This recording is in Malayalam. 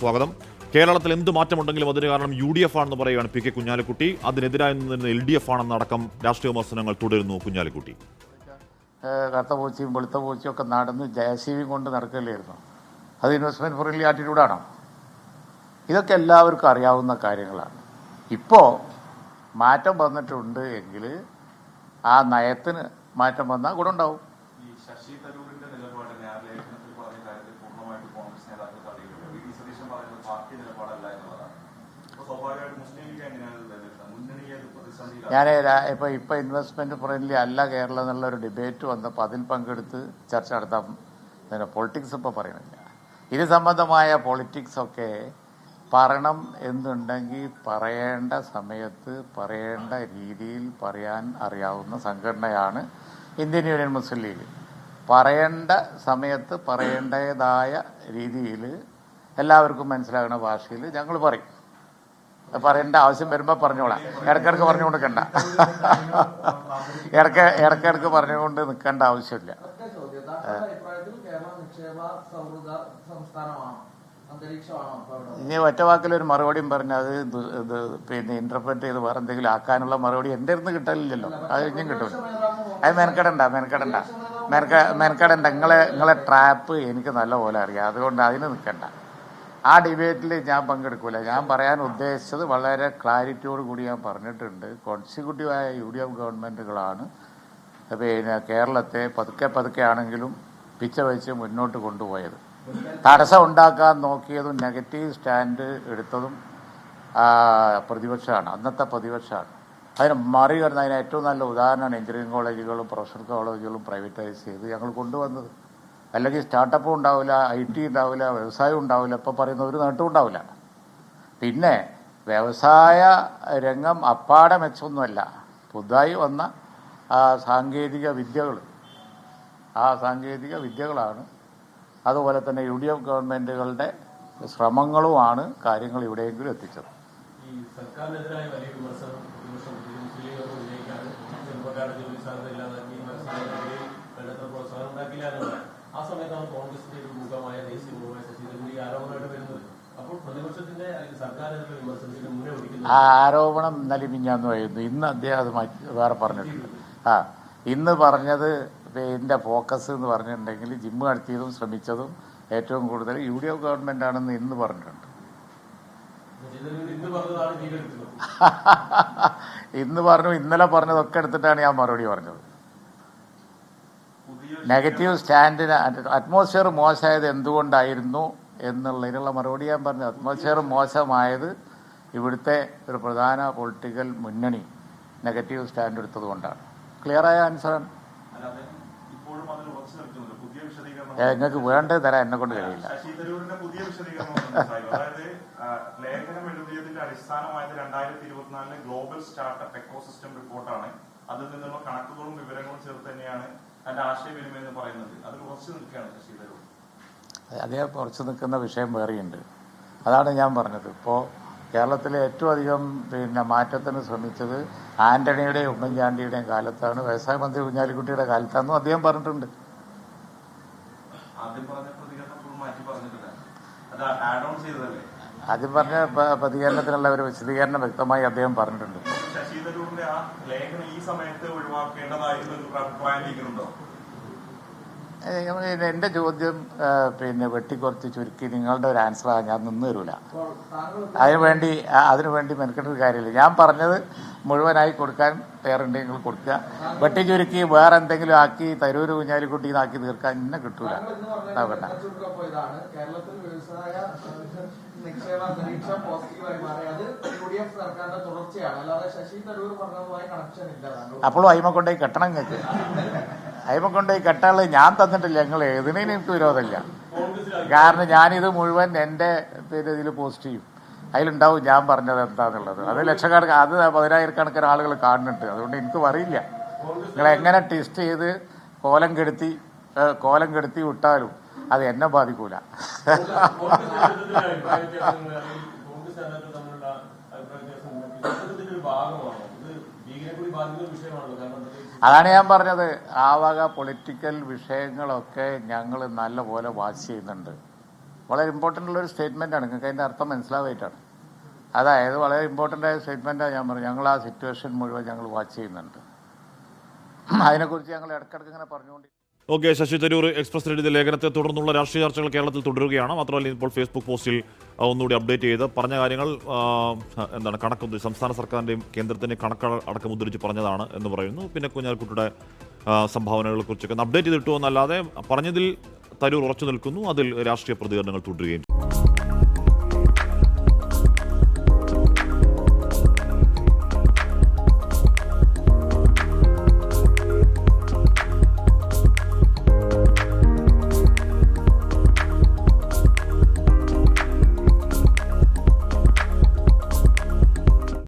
സ്വാഗതം. കേരളത്തിൽ എന്ത് മാറ്റമുണ്ടെങ്കിലും അതിന് കാരണം UDF ആണെന്ന് പറയുകയാണ് പി കെ കുഞ്ഞാലിക്കുട്ടി. അതിനെതിരായി നിന്ന് LDF ആണെന്നടക്കം രാഷ്ട്രീയ വിമർശനങ്ങൾ തുടരുന്നു. കുഞ്ഞാലിക്കുട്ടി കറുത്ത പൂച്ചയും വെളുത്ത പൂച്ചയും ഒക്കെ നടന്ന് JCB കൊണ്ട് നടക്കുകയായിരുന്നു. അത് ഇൻവെസ്റ്റ്മെൻറ്റ് ഫ്രണ്ട്ലി ആറ്റിറ്റ്യൂഡാണോ? ഇതൊക്കെ എല്ലാവർക്കും അറിയാവുന്ന കാര്യങ്ങളാണ്. ഇപ്പോൾ മാറ്റം വന്നിട്ടുണ്ട് എങ്കിൽ ആ നയത്തിന് മാറ്റം വന്നാൽ ഗുണമുണ്ടാവും. ശശി തരൂരിന്റെ നിലപാട് ലേഖനത്തിൽ പറഞ്ഞ കാര്യത്തിൽ പൂർണ്ണമായിട്ട് കോൺഗ്രസ് നേതാക്കൾ തള്ളിയിട്ടുണ്ട്. VD സതീശൻ പറയുന്നത് പാർട്ടി നിലപാടല്ല എന്നുള്ളതാണ്. അപ്പോൾ സ്വാഭാവികമായിട്ട് മുസ്ലിം ലീഗ് എങ്ങനെയാണ് മുന്നണിയെ പ്രതിസന്ധിയിലാണ്. ഞാൻ ഇപ്പം ഇൻവെസ്റ്റ്മെന്റ് ഫ്രണ്ട്ലി അല്ല കേരളം എന്നുള്ള ഒരു ഡിബേറ്റ് വന്നപ്പോൾ അതിൽ പങ്കെടുത്ത് ചർച്ച നടത്താൻ പൊളിറ്റിക്സ് ഇപ്പോൾ പറയണില്ല. ഇത് സംബന്ധമായ പൊളിറ്റിക്സൊക്കെ പറയണം എന്നുണ്ടെങ്കിൽ പറയേണ്ട സമയത്ത് പറയേണ്ട രീതിയിൽ പറയാൻ അറിയാവുന്ന സംഘടനയാണ് ഇന്ത്യൻ യൂണിയൻ മുസ്ലിം ലീഗ്. പറയേണ്ട സമയത്ത് പറയേണ്ടതായ രീതിയിൽ എല്ലാവർക്കും മനസ്സിലാകുന്ന ഭാഷയിൽ ഞങ്ങൾ പറയും. പറയേണ്ട ആവശ്യം വരുമ്പോൾ പറഞ്ഞോളാം. ഇടയ്ക്കിടയ്ക്ക് പറഞ്ഞു കൊടുക്കണ്ട. ഇടയ്ക്കിടയ്ക്ക് പറഞ്ഞുകൊണ്ട് നിൽക്കേണ്ട ആവശ്യമില്ല. ഇനി ഒറ്റ വാക്കിലൊരു മറുപടിയും പറഞ്ഞത് പിന്നെ ഇന്റർപ്രറ്റ് ചെയ്ത് വേറെ എന്തെങ്കിലും ആക്കാനുള്ള മറുപടി എൻ്റെ അടുത്ത് കിട്ടലില്ലല്ലോ. അത് ഇനിയും കിട്ടൂല. അത് മെനക്കെടണ്ട. നിങ്ങളെ ട്രാപ്പ് എനിക്ക് നല്ലപോലെ അറിയാം. അതുകൊണ്ട് അതിന് നിൽക്കണ്ട. ആ ഡിബേറ്റിൽ ഞാൻ പങ്കെടുക്കൂല. ഞാൻ പറയാൻ ഉദ്ദേശിച്ചത് വളരെ ക്ലാരിറ്റിയോട് കൂടി ഞാൻ പറഞ്ഞിട്ടുണ്ട്. കോൺസിക്യൂട്ടീവായ UDF ഗവൺമെൻറ്റുകളാണ് പിന്നെ കേരളത്തെ പതുക്കെ ആണെങ്കിലും പിച്ച വെച്ച് മുന്നോട്ട് കൊണ്ടുപോയത്. തടസ്സം ഉണ്ടാക്കാൻ നോക്കിയതും നെഗറ്റീവ് സ്റ്റാൻഡ് എടുത്തതും പ്രതിപക്ഷമാണ്, അന്നത്തെ പ്രതിപക്ഷമാണ്. അതിന് മറികടന്ന് അതിന് ഏറ്റവും നല്ല ഉദാഹരണമാണ് എഞ്ചിനീയറിംഗ് കോളേജുകളും പ്രൊഫഷണൽ കോളേജുകളും പ്രൈവറ്റൈസ് ചെയ്ത് ഞങ്ങൾ കൊണ്ടുവന്നത്. അല്ലെങ്കിൽ സ്റ്റാർട്ടപ്പും ഉണ്ടാവില്ല, IT ഉണ്ടാവില്ല, വ്യവസായം ഉണ്ടാവില്ല. ഇപ്പോൾ പറയുന്ന ഒരു നേട്ടവും ഉണ്ടാവില്ല. പിന്നെ വ്യവസായ രംഗം അപ്പാടെ മെച്ചമൊന്നുമല്ല. പുതുതായി വന്ന സാങ്കേതിക വിദ്യകളാണ്. അതുപോലെ തന്നെ UDF ഗവൺമെൻറ്റുകളുടെ ശ്രമങ്ങളുമാണ് കാര്യങ്ങൾ ഇവിടെയെങ്കിലും എത്തിച്ചത്. ഈ സർക്കാരിനെതിരായ വലിയ വിമർശനം ആ സമയത്താണ് കോൺഗ്രസിന്റെ ഒരു മുഖമായ ദേശീയ മുഖമായ ശശി തരൂർ ഈ ആരോപണമായിട്ട് വരുന്നത്. അപ്പോൾ പ്രതിപക്ഷത്തിന്റെ സർക്കാരിനെതിരെ വിമർശനത്തിന് മുന്നേ ഒഴിക്കുന്നത് ആ ആരോപണം ഇന്നലെ മിഞ്ഞാന്നുമായിരുന്നു. ഇന്ന് അദ്ദേഹം അത് വേറെ പറഞ്ഞിട്ടുണ്ട്. ഇന്ന് പറഞ്ഞത് എൻ്റെ ഫോക്കസ് എന്ന് പറഞ്ഞിട്ടുണ്ടെങ്കിൽ ജിമ്മ് നടത്തിയതും ശ്രമിച്ചതും ഏറ്റവും കൂടുതൽ UDF ഗവൺമെന്റ് ആണെന്ന് ഇന്ന് പറഞ്ഞിട്ടുണ്ട്. ഇന്ന് പറഞ്ഞു, ഇന്നലെ പറഞ്ഞതൊക്കെ എടുത്തിട്ടാണ് ഞാൻ മറുപടി പറഞ്ഞത്. നെഗറ്റീവ് സ്റ്റാൻഡിന് അറ്റ്മോസ്ഫിയർ മോശമായത് എന്തുകൊണ്ടായിരുന്നു എന്നുള്ളതിനുള്ള മറുപടി ഞാൻ പറഞ്ഞു. അറ്റ്മോസ്ഫിയർ മോശമായത് ഇവിടുത്തെ ഒരു പ്രധാന പൊളിറ്റിക്കൽ മുന്നണി നെഗറ്റീവ് സ്റ്റാൻഡ് എടുത്തത് കൊണ്ടാണ്. ക്ലിയറായ ആൻസറാണ്. നിങ്ങൾക്ക് വേണ്ടത് തരാൻ എന്നെ കൊണ്ട് കഴിയില്ല. ശശി തരൂരിന്റെ പുതിയ വിശദീകരണം അതായത് ലേഖനം എഴുതിയതിന്റെ അടിസ്ഥാനമായത് 2024 ഗ്ലോബൽ സ്റ്റാർട്ടപ്പ് എക്കോസിസ്റ്റം റിപ്പോർട്ടാണ്. അതിൽ നിന്നുള്ള കണക്കുകളും വിവരങ്ങളും ചേർത്ത് തന്നെയാണ് അതിന്റെ ആശയവിനിമയം എന്ന് പറയുന്നത്. അതിൽ ഉറച്ചു നിൽക്കുകയാണ് ശശി തരൂർ. അദ്ദേഹം ഉറച്ചു നിൽക്കുന്ന വിഷയം വേറെയുണ്ട്. അതാണ് ഞാൻ പറഞ്ഞത്. ഇപ്പോൾ കേരളത്തിലെ ഏറ്റവും അധികം പിന്നെ മാറ്റത്തിന് ശ്രമിച്ചത് ആന്റണിയുടെയും ഉമ്മൻചാണ്ടിയുടെയും കാലത്താണ്, വ്യവസായ മന്ത്രി കുഞ്ഞാലിക്കുട്ടിയുടെ കാലത്താണെന്നും അദ്ദേഹം പറഞ്ഞിട്ടുണ്ട്. ആദ്യം പറഞ്ഞ പ്രതികരണത്തിനുള്ള ഒരു വിശദീകരണം വ്യക്തമായി അദ്ദേഹം പറഞ്ഞിട്ടുണ്ട്. ശശി തരൂരിന്റെ ആ ലേഖനം ഈ സമയത്ത് ഒഴിവാക്കേണ്ടതായിരുന്നു ഒരു അഭിപ്രായം ലീഗിനുണ്ടോ? എൻ്റെ ചോദ്യം പിന്നെ വെട്ടിക്കുറച്ച് ചുരുക്കി നിങ്ങളുടെ ഒരു ആൻസറാണ്. ഞാൻ നിന്ന് തരൂല. അതിനുവേണ്ടി മെനക്കെട്ടൊരു കാര്യമില്ല. ഞാൻ പറഞ്ഞത് മുഴുവനായി കൊടുക്കാൻ തയ്യാറുണ്ടെങ്കിൽ കൊടുക്കുക. വെട്ടി ചുരുക്കി വേറെ എന്തെങ്കിലും ആക്കി തരൂര് കുഞ്ഞാലിക്കുട്ടിന്നാക്കി തീർക്കാൻ ഇന്നെ കിട്ടൂല. അപ്പോഴും അയിമ കൊണ്ടുപോയി കെട്ടണം. നിങ്ങൾക്ക് അയിമ കൊണ്ടുപോയി കെട്ടാനുള്ളത് ഞാൻ തന്നിട്ടില്ല. ഞങ്ങൾ ഏതിനേനും എനിക്ക് വിരോധമില്ല. കാരണം ഞാനിത് മുഴുവൻ എൻ്റെ ഇതിൽ പോസ്റ്റ് ചെയ്യും. അതിലുണ്ടാവും ഞാൻ പറഞ്ഞത് എന്താന്നുള്ളത്. അത് ലക്ഷക്കണക്കിന്, അത് 10,000-കണക്കിന് ആളുകൾ കാണുന്നുണ്ട്. അതുകൊണ്ട് എനിക്ക് അറിയില്ല. നിങ്ങൾ എങ്ങനെ ടെസ്റ്റ് ചെയ്ത് കോലം കെടുത്തി വിട്ടാലും അത് എന്നെ ബാധിക്കൂല. അതാണ് ഞാൻ പറഞ്ഞത്. ആ വക പൊളിറ്റിക്കൽ വിഷയങ്ങളൊക്കെ ഞങ്ങൾ നല്ലപോലെ വാച്ച് ചെയ്യുന്നുണ്ട്. വളരെ ഇമ്പോർട്ടൻ്റ് ഉള്ളൊരു സ്റ്റേറ്റ്മെൻറ്റാണ്. നിങ്ങൾക്ക് അതിൻ്റെ അർത്ഥം മനസ്സിലാവായിട്ടാണ്. അതായത് വളരെ ഇമ്പോർട്ടൻ്റ് ആയ സ്റ്റേറ്റ്മെൻറ്റാണ് ഞാൻ പറഞ്ഞു. ഞങ്ങൾ ആ സിറ്റുവേഷൻ മുഴുവൻ ഞങ്ങൾ വാച്ച് ചെയ്യുന്നുണ്ട്. അതിനെക്കുറിച്ച് ഞങ്ങൾ ഇടയ്ക്കിടയ്ക്ക് ഇങ്ങനെ പറഞ്ഞുകൊണ്ട്. ഓക്കെ, ശശി തരൂർ എക്സ്പ്രസ് എഴുതിയ ലേഖനത്തെ തുടർന്നുള്ള രാഷ്ട്രീയ ചർച്ചകൾ കേരളത്തിൽ തുടരുകയാണ്. മാത്രമല്ല ഇപ്പോൾ ഫേസ്ബുക്ക് പോസ്റ്റിൽ ഒന്നുകൂടി അപ്ഡേറ്റ് ചെയ്ത് പറഞ്ഞ കാര്യങ്ങൾ എന്താണ് കണക്ക് സംസ്ഥാന സർക്കാരിൻ്റെയും കേന്ദ്രത്തിൻ്റെയും കണക്ക് അടക്കം ഉദ്ധരിച്ച് പറഞ്ഞതാണ് എന്ന് പറയുന്നു. പിന്നെ കുഞ്ഞാലിക്കുട്ടിയുടെ സംഭാവനകളെ കുറിച്ചൊക്കെ അപ്ഡേറ്റ് ചെയ്തിട്ടു എന്നല്ലാതെ പറഞ്ഞതിൽ തരൂർ ഉറച്ചു നിൽക്കുന്നു. അതിൽ രാഷ്ട്രീയ പ്രതികരണങ്ങൾ തുടരുകയും